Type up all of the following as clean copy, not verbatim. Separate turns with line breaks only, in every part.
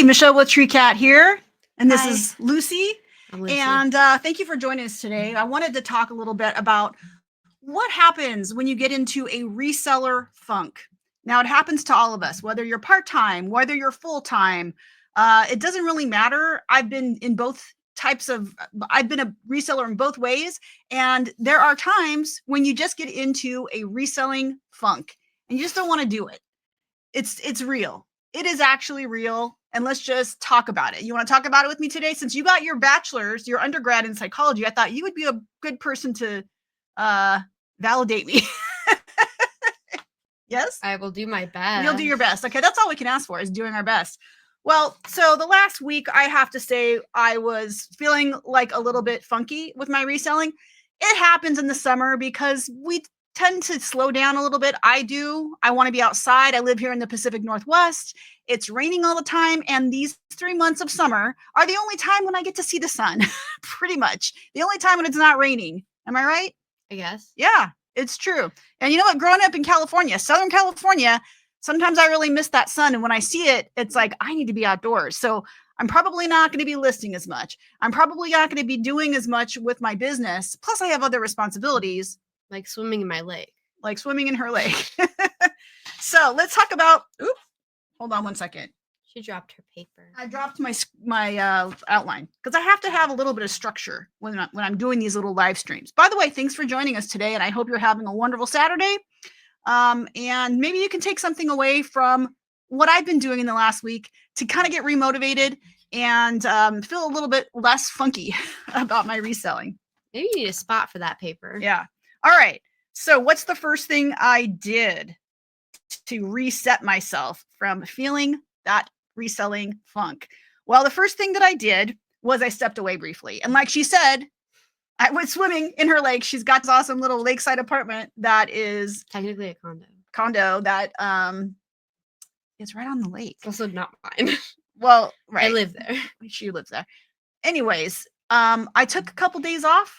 Michelle with Treecat here, and this
Hi.
is Lucy.
I'm Lucy.
And thank you for joining us today. I wanted to talk a little bit about what happens when you get into a reseller funk. Now, it happens to all of us, whether you're part-time, whether you're full-time. It doesn't really matter. I've been in both types of, I've been a reseller in both ways. And there are times when you just get into a reselling funk and you just don't want to do it. It's real. It is actually real. And let's just talk about it. You want to talk about it with me today? Since you got your bachelor's, your undergrad in psychology, I thought you would be a good person to validate me. Yes?
I will do my best.
You'll do your best. Okay, that's all we can ask for is doing our best. Well, so the last week, I have to say I was feeling like a little bit funky with my reselling. It happens in the summer because we tend to slow down a little bit. I do. I want to be outside. I live here in the Pacific Northwest. It's raining all the time. And these 3 months of summer are the only time when I get to see the sun, pretty much. The only time when it's not raining. Am I right?
I guess.
Yeah, it's true. And you know what? Growing up in California, Southern California, sometimes I really miss that sun. And when I see it, it's like, I need to be outdoors. So I'm probably not going to be listing as much. I'm probably not going to be doing as much with my business. Plus, I have other responsibilities.
Like swimming in my lake.
Like swimming in her lake. So let's talk about, hold on one second.
She dropped her paper.
I dropped my outline because I have to have a little bit of structure when I'm doing these little live streams. By the way, thanks for joining us today, and I hope you're having a wonderful Saturday. And maybe you can take something away from what I've been doing in the last week to kind of get remotivated and feel a little bit less funky about my reselling.
Maybe you need a spot for that paper.
Yeah. All right. So what's the first thing I did to reset myself from feeling that reselling funk? Well, the first thing that I did was I stepped away briefly. And like she said, I went swimming in her lake. She's got this awesome little lakeside apartment that is
technically a
condo that is right on the lake.
It's also not mine.
Well, right.
I live there.
She lives there. Anyways, I took a couple days off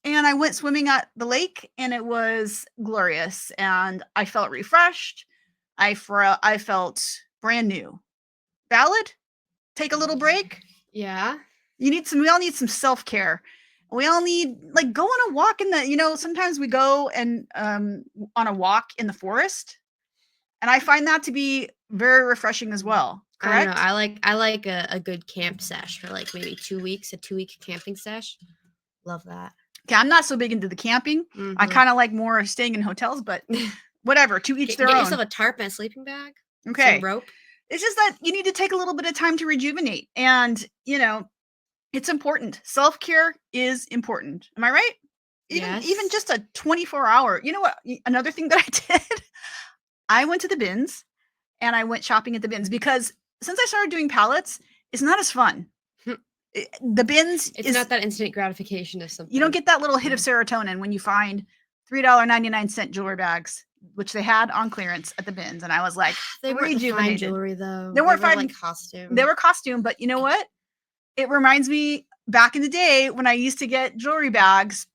and I went swimming at the lake and it was glorious and I felt refreshed. I felt brand new. Valid? Take a little break?
Yeah.
We all need some self-care. We all need, like, go on a walk in the, sometimes we go and on a walk in the forest. And I find that to be very refreshing as well. Correct?
I don't know. I like a good camp sesh for like maybe 2 weeks, a 2-week camping sesh. Love that.
Okay, I'm not so big into the camping. Mm-hmm. I kind of like more staying in hotels, but whatever, to each their own.
Get yourself a tarp and a sleeping bag.
Okay.
Some rope.
It's just that you need to take a little bit of time to rejuvenate. And, it's important. Self-care is important. Am I right? Even just a 24-hour. You know what? Another thing that I did, I went to the bins and I went shopping at the bins because since I started doing pallets, it's not as fun. The bins
it's not that instant gratification of something.
You don't get that little hit of serotonin when you find $3.99 jewelry bags, which they had on clearance at the bins. And I was like,
they weren't fine jewelry though.
They weren't fine,
like costume.
They were costume, but you know what? It reminds me back in the day when I used to get jewelry bags.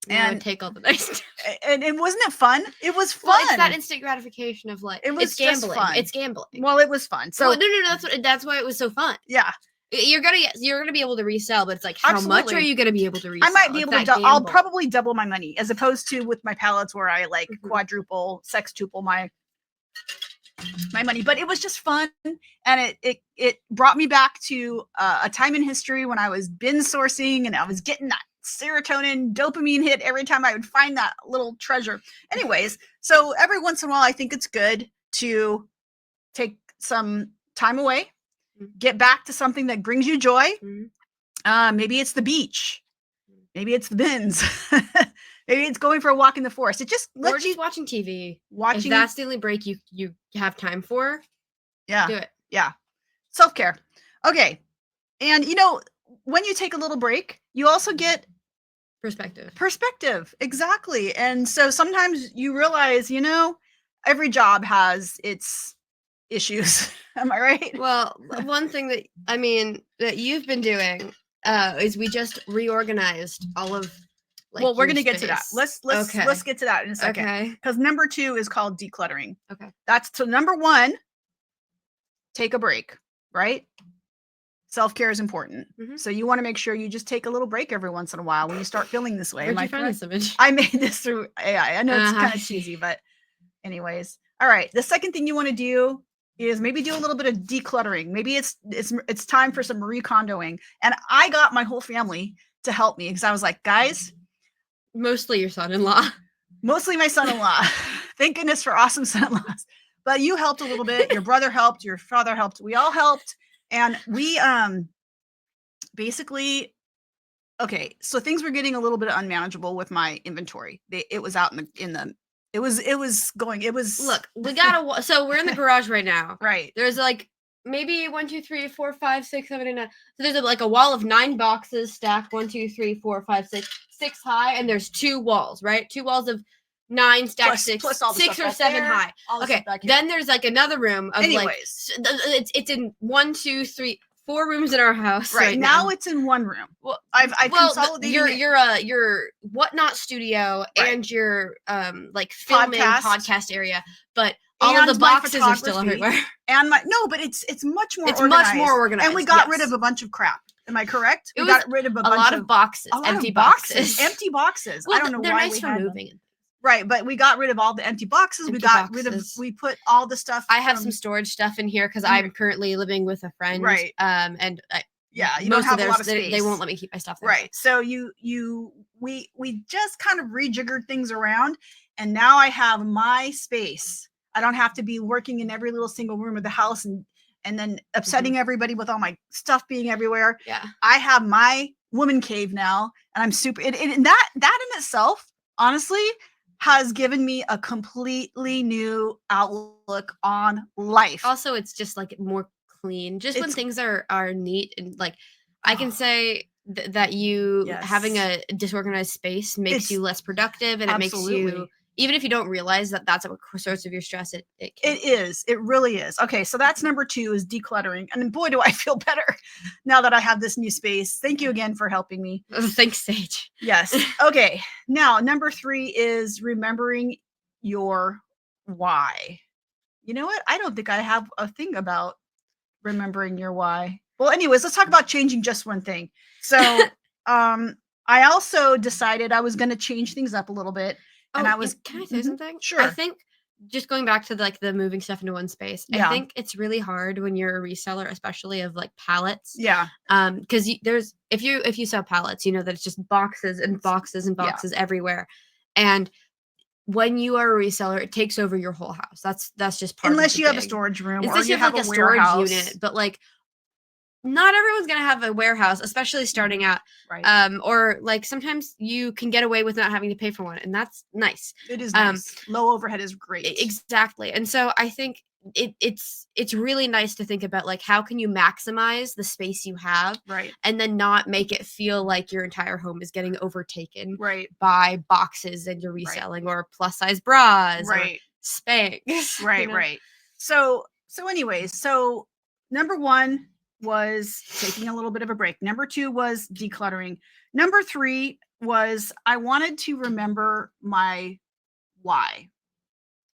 And I would take all the nice stuff.
And wasn't it fun? It was fun.
Well, it's that instant gratification of like, it's gambling.
Fun.
It's gambling.
Well, it was fun. So
no, that's why it was so fun.
Yeah.
You're gonna be able to resell, but it's like how much are you gonna be able to resell?
I might be able to. I'll probably double my money as opposed to with my pallets where I like quadruple, sextuple my money. But it was just fun, and it brought me back to a time in history when I was bin sourcing and I was getting that serotonin, dopamine hit every time I would find that little treasure. Anyways, so every once in a while, I think it's good to take some time away. Get back to something that brings you joy. Maybe it's the beach. Maybe it's the bins. Maybe it's going for a walk in the forest. It just lets you
watching TV. If that's the only break you have time for.
Yeah.
Do it.
Yeah. Self-care. Okay. And when you take a little break, you also get perspective. Exactly. And so sometimes you realize, every job has its issues. Am I right?
Well, one thing that you've been doing is we just reorganized all of
well, we're going to get to that. Let's get to that in a second.
Okay.
Because number 2 is called decluttering.
Okay.
So number 1, take a break. right? Self-care is important.
Mhm.
So you want to make sure you just take a little break every once in a while when you start feeling this way.
Where'd
Am I
you find
correct?
this image?
I made this through AI. I know it's
I
kind of
see.
cheesy, but anyways. All right. The second thing you want to do is maybe do a little bit of decluttering. Maybe it's time for some recondoing. And I got my whole family to help me because I was like, guys,
Mostly your son-in-law.
mostly my son-in-law. Thank goodness for awesome son-in-laws. But you helped a little bit. Your brother helped. Your father helped. We all helped. And we basically, okay, so things were getting a little bit unmanageable with my inventory. It was out it was
Look, we got so we're in the garage right now.
right.
There's like maybe 1, 2, 3, 4, 5, 6, 7, 8, 9. So there's like a wall of 9 boxes stacked 1, 2, 3, 4, 5, 6 high, and there's 2 walls, right? 2 walls of 9 stacked
Plus all the
6
stuff
or
out
7
there,
high.
all the
Okay,
stuff back here.
then there's like another room of like
Anyways.
it's in 1, 2, 3, 4 rooms in our house.
Right now
now
it's in one room.
Well,
I've consolidated
your whatnot studio
Right.
and your like filming podcast area, but all
and
of the
my
boxes are still
photography.
everywhere.
And but it's much more
It's
organized.
much more organized.
And we got rid
yes.
of a bunch of crap. Am I correct?
It
We
was
got rid of
a lot of boxes,
a lot
empty
of boxes.
boxes.
Empty boxes.
Well,
I don't know
they're
why
nice
we
for
had them.
moving.
Right, but we got rid of all the empty boxes.
Empty
we got
boxes.
we put all the stuff.
I have some storage stuff in here because I'm currently living with a friend.
Right.
And
yeah, you
most
don't have
of
a lot of space.
they won't let me keep my stuff there.
Right. So we just kind of rejiggered things around, and now I have my space. I don't have to be working in every little single room of the house and then upsetting everybody with all my stuff being everywhere.
Yeah.
I have my woman cave now, and I'm super. And that in itself, honestly, has given me a completely new outlook on life.
Also, it's just like more clean. Just when things are neat and like, I can say that you having a disorganized space makes you less productive, and it makes you, even if you don't realize that that's a source of your stress, it
is. It really is. Okay, so that's number 2 is decluttering. And boy, do I feel better now that I have this new space. Thank you again for helping me.
Thanks, Sage.
Yes. Okay. Now, number 3 is remembering your why. You know what? I don't think I have a thing about remembering your why. Well, anyways, let's talk about changing just one thing. So, I also decided I was going to change things up a little bit. And
can I say something?
Sure.
I think just going back to the moving stuff into one space, I think it's really hard when you're a reseller, especially of like pallets.
Yeah.
Because if you sell pallets, you know that it's just boxes and boxes and boxes everywhere. And when you are a reseller, it takes over your whole house. That's just part
unless
of
you have a storage room or you have
like
a
storage
warehouse
unit, but like not everyone's gonna have a warehouse, especially starting out.
Right.
Or like sometimes you can get away with not having to pay for one, and that's nice.
It is nice. Low overhead is great.
Exactly. And so I think it's really nice to think about like how can you maximize the space you have,
right,
and then not make it feel like your entire home is getting overtaken
right
by boxes and you're reselling or plus size bras or Spanx.
Right,
you know?
right. So anyways, so number 1 was taking a little bit of a break. Number 2 was decluttering. Number 3 was I wanted to remember my why.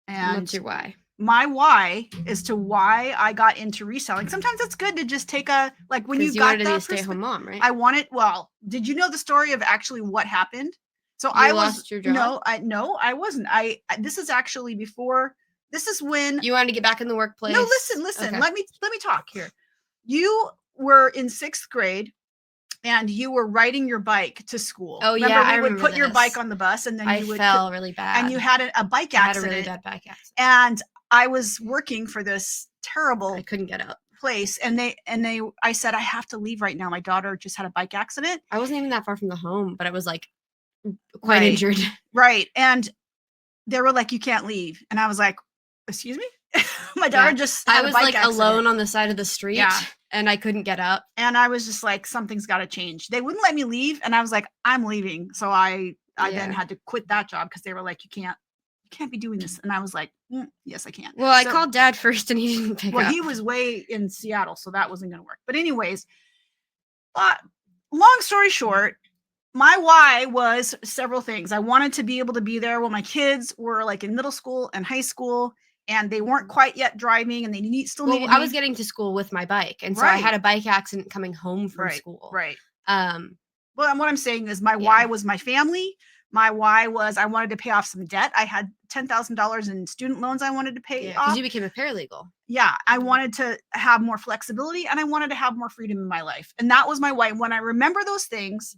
And
what's your why?
My why is to why I got into reselling. Sometimes it's good to just take a, like when you got
to be a stay-at-home mom, right?
I wanted, well, did you know the story of actually what happened? So
you lost your job?
No, I wasn't. This is actually before, this is when
you wanted to get back in the workplace.
No, listen.
Okay.
Let me talk here. You were in 6th grade and you were riding your bike to school.
Oh,
remember,
yeah, I
would
remember
put your bike on the bus, and then
I fell really bad.
And you had a bike accident.
I had a really bad bike accident.
And I was working for this terrible
I couldn't get up
place, and I said I have to leave right now. My daughter just had a bike accident.
I wasn't even that far from the home, but I was like quite injured.
Right. And they were like, you can't leave. And I was like, excuse me? My daughter just had
I was
a bike
like
accident.
Alone on the side of the street and I couldn't get up.
And I was just like, something's got to change. They wouldn't let me leave. And I was like, I'm leaving. So I then had to quit that job because they were like, you can't be doing this. And I was like, yes, I can.
Well, I called Dad first and he didn't pick up.
Well, he was way in Seattle, so that wasn't going to work. But anyways, long story short, my why was several things. I wanted to be able to be there when my kids were like in middle school and high school, and they weren't quite yet driving, and they still needed
I was getting to school with my bike, and so I had a bike accident coming home from school.
Right. Well, what I'm saying is my why was my family. My why was I wanted to pay off some debt. I had $10,000 in student loans I wanted to pay off.
Because you became a paralegal.
Yeah, I wanted to have more flexibility, and I wanted to have more freedom in my life. And that was my why. When I remember those things,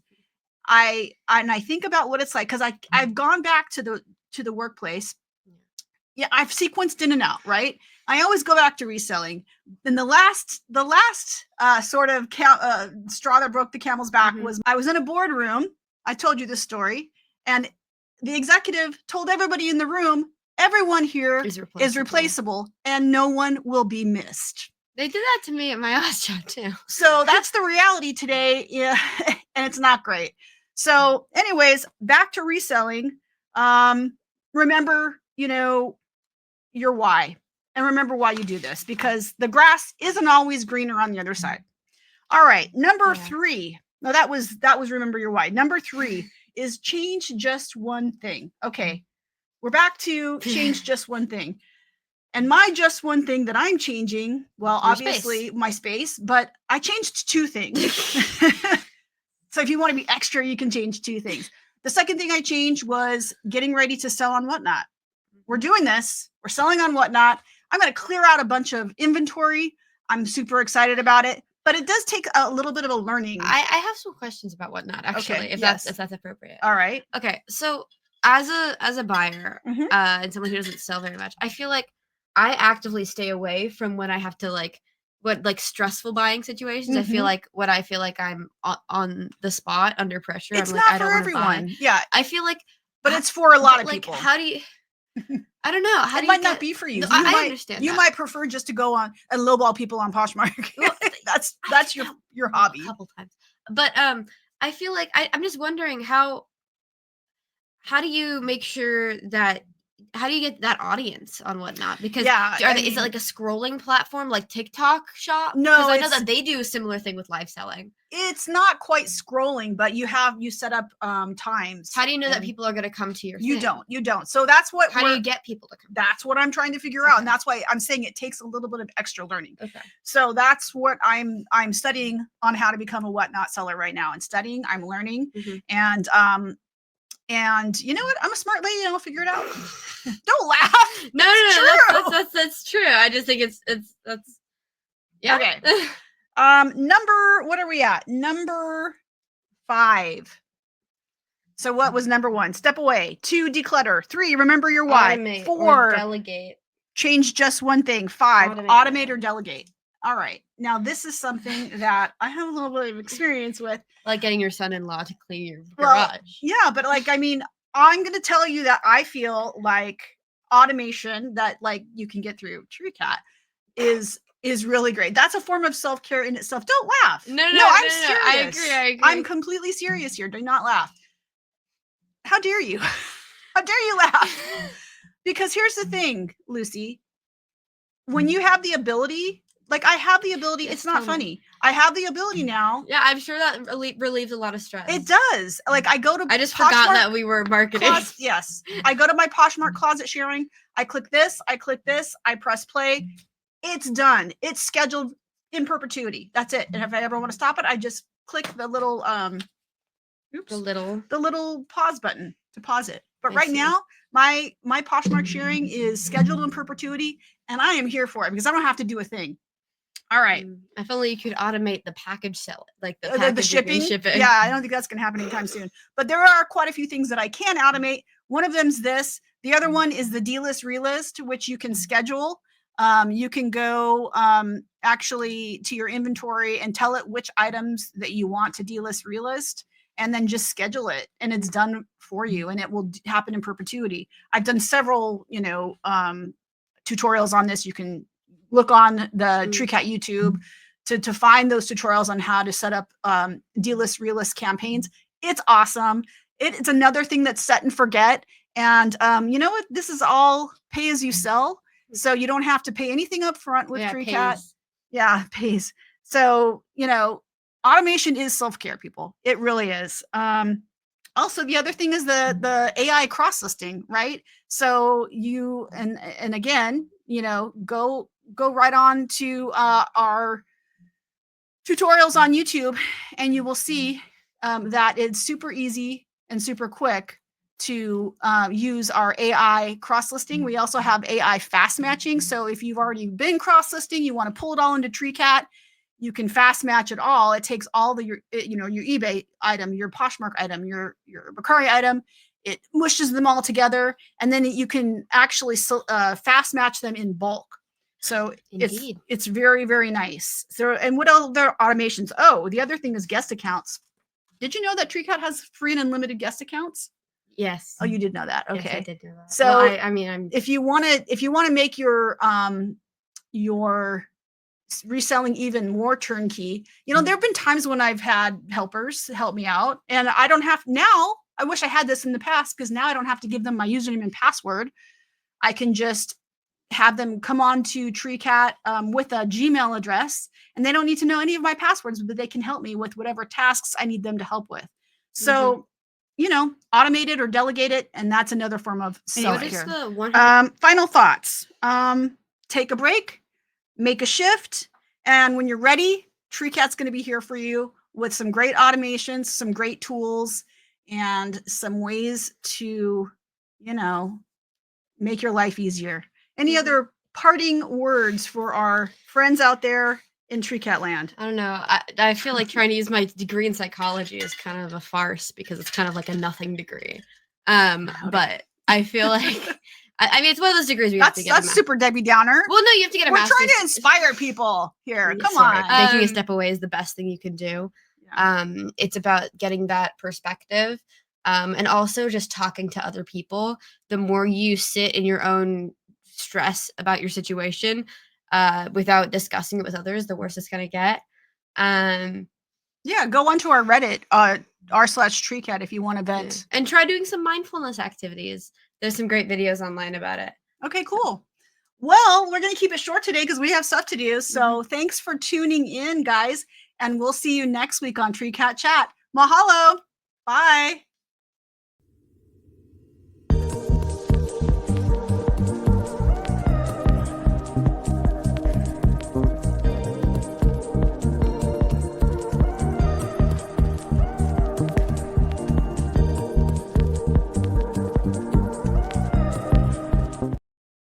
I think about what it's like, because I've gone back to the workplace. Yeah, I've sequenced in and out, right? I always go back to reselling. And the last sort of straw that broke the camel's back was I was in a boardroom. I told you this story, and the executive told everybody in the room, everyone here is replaceable and no one will be missed.
They did that to me at my last job too.
So that's the reality today, and it's not great. So anyways, back to reselling. Remember, your why, and remember why you do this, because the grass isn't always greener on the other side. All right, number 3. No, that was remember your why. Number 3 is change just one thing. Okay, we're back to change just one thing. And my just one thing that I'm changing, well, obviously my space, but I changed 2 things. So if you want to be extra, you can change 2 things. The second thing I changed was getting ready to sell on Whatnot. We're doing this. We're selling on Whatnot. I'm going to clear out a bunch of inventory. I'm super excited about it, but it does take a little bit of a learning.
I have some questions about Whatnot, actually, if that's appropriate.
All right.
Okay. So as a buyer, and someone who doesn't sell very much, I feel like I actively stay away from when I have to stressful buying situations. I feel like when I feel like I'm on the spot under pressure,
it's
I'm
not
I don't
for everyone. Yeah.
I feel like,
but it's for a lot of people.
How do you? I don't know. How
it might not be for you. I understand. You might prefer just to go on and lowball people on Poshmark. Well, that's your hobby.
A couple times, but I feel like I'm just wondering how do you make sure that. How do you get that audience on Whatnot? Because is it like a scrolling platform like TikTok Shop?
No,
because I know that they do a similar thing with live selling.
It's not quite scrolling, but you set up times.
How do you know that people are going to come to your
thing? You don't. So that's what.
How do you get people to come?
That's what I'm trying to figure out, and that's why I'm saying it takes a little bit of extra learning. Okay. So that's what I'm studying on how to become a Whatnot seller right now. I'm learning, and you know what? I'm a smart lady and I'll figure it out. Don't laugh.
No. That's true. I just think that's yeah.
Okay. What are we at? Number 5. So what was number 1? Step away. 2, declutter. 3, remember your why.
Automate
4,
or delegate.
Change just one thing. 5, automate or delegate. All right. Now this is something that I have a little bit of experience with.
Like getting your son-in-law to clean your garage.
Yeah, but I'm going to tell you that I feel like automation that you can get through Treecat is really great. That's a form of self-care in itself. Don't laugh.
No,
I'm serious.
I agree.
I'm completely serious here. Do not laugh. How dare you? How dare you laugh? Because here's the thing, Lucy. When you have the ability, I have the ability. It's not funny. I have the ability now.
Yeah, I'm sure that relieves a lot of stress.
It does. I go to.
I just forgot that we were marketing.
Yes, I go to my Poshmark closet sharing. I click this. I press play. It's done. It's scheduled in perpetuity. That's it. And if I ever want to stop it, I just click the little the little pause button to pause it. But right now, my Poshmark sharing is scheduled in perpetuity, and I am here for it because I don't have to do a thing. All right.
If only you could automate the package sell,
the shipping. Yeah, I don't think that's going to happen anytime soon. But there are quite a few things that I can automate. One of them's this. The other one is the delist relist, which you can schedule. You can go actually to your inventory and tell it which items that you want to delist relist, and then just schedule it, and it's done for you, and it will happen in perpetuity. I've done several, tutorials on this. You can look on the Treecat YouTube to find those tutorials on how to set up delist relist campaigns. It's awesome. It's another thing that's set and forget. And you know what? This is all pay as you sell. So you don't have to pay anything up front with Treecat. Yeah, pays. So, automation is self-care, people. It really is. Also, the other thing is the AI cross-listing, right? So you, and again, go right on to our tutorials on YouTube, and you will see that it's super easy and super quick to use our AI cross-listing. We also have AI fast matching. So if you've already been cross-listing, you want to pull it all into Treecat, you can fast match it all. It takes all your eBay item, your Poshmark item, your Mercari item, it mushes them all together, and then you can actually fast match them in bulk. So it's very, very nice. So, and what other automations? Oh, the other thing is guest accounts. Did you know that Treecat has free and unlimited guest accounts?
Yes.
Oh, you did know that. Okay.
Yes, I did know that.
So
well, I mean,
if you want to make your reselling even more turnkey, there have been times when I've had helpers help me out, and I don't have now. I wish I had this in the past, because now I don't have to give them my username and password. I can just have them come on to Treecat with a Gmail address, and they don't need to know any of my passwords, but they can help me with whatever tasks I need them to help with. So, automate it or delegate it, and that's another form of selling. Final thoughts. Take a break, make a shift, and when you're ready, Treecat's going to be here for you with some great automations, some great tools, and some ways to, make your life easier. Any other parting words for our friends out there in Treecat land?
I don't know. I feel like trying to use my degree in psychology is kind of a farce, because it's kind of like a nothing degree. But I feel like I mean, it's one of those degrees we have to get.
That's super Debbie Downer.
Well, no, you have to get a master's.
We're trying to inspire people here. Come on.
Taking a step away is the best thing you can do. Yeah. It's about getting that perspective. And also just talking to other people. The more you sit in your own stress about your situation without discussing it with others, the worse it's going to get.
Go onto our Reddit, r/Treecat, if you want to vent.
And try doing some mindfulness activities. There's some great videos online about it.
Okay, cool. Well, we're going to keep it short today because we have stuff to do. So thanks for tuning in, guys. And we'll see you next week on Treecat Chat. Mahalo. Bye.